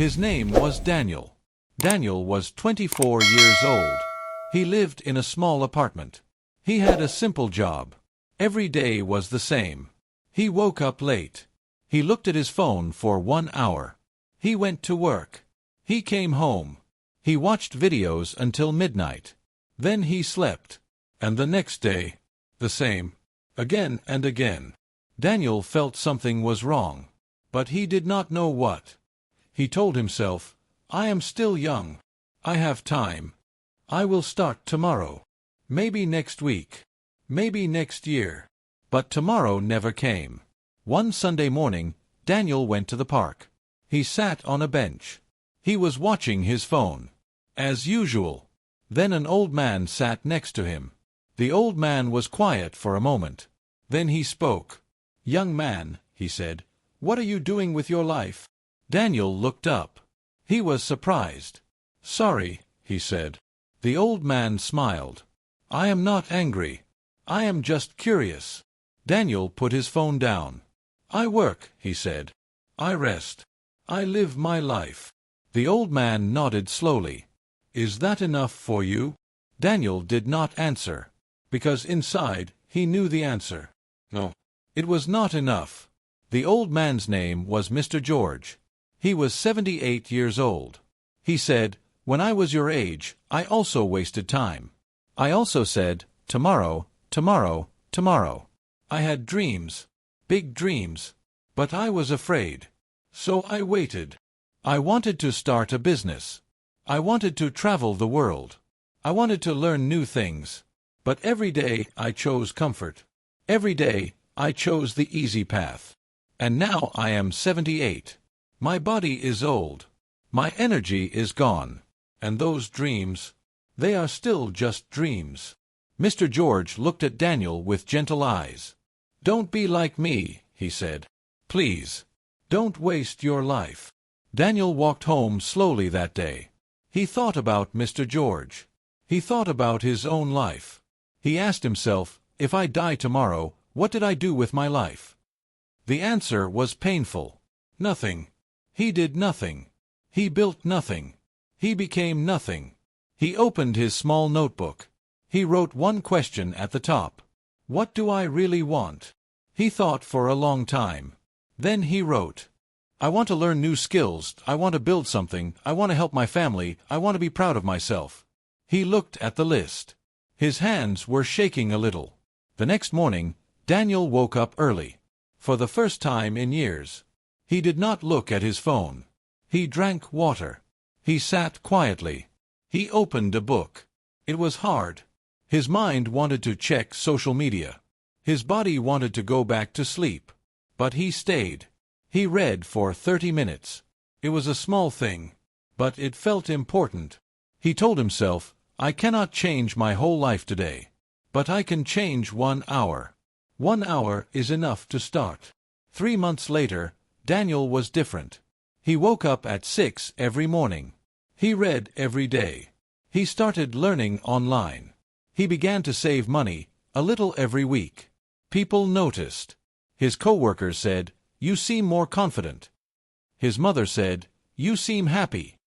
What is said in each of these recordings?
His name was Daniel. Daniel was 24 years old. He lived in a small apartment. He had a simple job. Every day was the same. He woke up late. He looked at his phone for 1 hour. He went to work. He came home. He watched videos until midnight. Then he slept. And the next day, the same. Again and again. Daniel felt something was wrong. But he did not know what. He told himself, I am still young. I have time. I will start tomorrow. Maybe next week. Maybe next year. But tomorrow never came. One Sunday morning, Daniel went to the park. He sat on a bench. He was watching his phone. As usual. Then an old man sat next to him. The old man was quiet for a moment. Then he spoke. Young man, he said, what are you doing with your life? Daniel looked up. He was surprised. Sorry, he said. The old man smiled. I am not angry. I am just curious. Daniel put his phone down. I work, he said. I rest. I live my life. The old man nodded slowly. Is that enough for you? Daniel did not answer, because inside he knew the answer. No. It was not enough. The old man's name was Mr. George. He was 78 years old. He said, when I was your age, I also wasted time. I also said, tomorrow, tomorrow, tomorrow. I had dreams, big dreams, but I was afraid. So I waited. I wanted to start a business. I wanted to travel the world. I wanted to learn new things. But every day I chose comfort. Every day I chose the easy path. And now I am 78. My body is old. My energy is gone. And those dreams, they are still just dreams. Mr. George looked at Daniel with gentle eyes. Don't be like me, he said. Please. Don't waste your life. Daniel walked home slowly that day. He thought about Mr. George. He thought about his own life. He asked himself, if I die tomorrow, what did I do with my life? The answer was painful. Nothing. He did nothing. He built nothing. He became nothing. He opened his small notebook. He wrote one question at the top. What do I really want? He thought for a long time. Then he wrote, I want to learn new skills, I want to build something, I want to help my family, I want to be proud of myself. He looked at the list. His hands were shaking a little. The next morning, Daniel woke up early. For the first time in years. He did not look at his phone. He drank water. He sat quietly. He opened a book. It was hard. His mind wanted to check social media. His body wanted to go back to sleep. But he stayed. He read for 30 minutes. It was a small thing, but it felt important. He told himself, I cannot change my whole life today. But I can change 1 hour. 1 hour is enough to start. 3 months later, Daniel was different. He woke up at 6 every morning. He read every day. He started learning online. He began to save money, a little every week. People noticed. His coworkers said, you seem more confident. His mother said, you seem happy.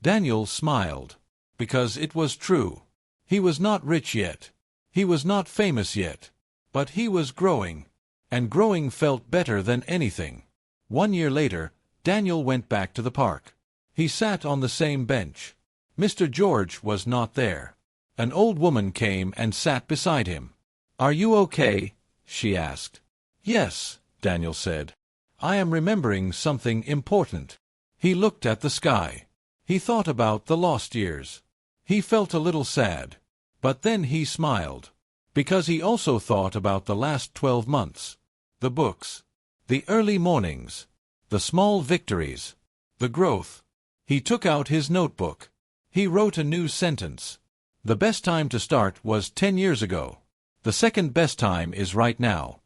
Daniel smiled. Because it was true. He was not rich yet. He was not famous yet. But he was growing. And growing felt better than anything. 1 year later, Daniel went back to the park. He sat on the same bench. Mr. George was not there. An old woman came and sat beside him. Are you okay? She asked. Yes, Daniel said. I am remembering something important. He looked at the sky. He thought about the lost years. He felt a little sad. But then he smiled. Because he also thought about the last 12 months. The books. The early mornings. The small victories. The growth. He took out his notebook. He wrote a new sentence. The best time to start was 10 years ago. The second best time is right now.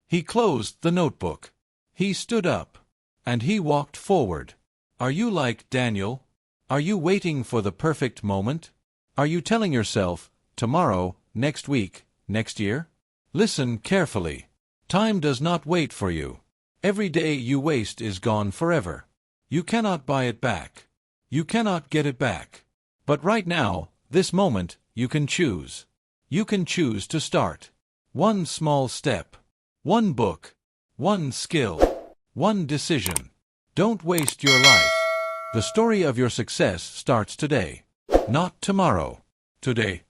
He closed the notebook. He stood up. And he walked forward. Are you like Daniel? Are you waiting for the perfect moment? Are you telling yourself, tomorrow, next week, next year? Listen carefully. Time does not wait for you. Every day you waste is gone forever. You cannot buy it back. You cannot get it back. But right now, this moment, you can choose. You can choose to start. One small step. One book. One skill. One decision. Don't waste your life. The story of your success starts today. Not tomorrow. Today.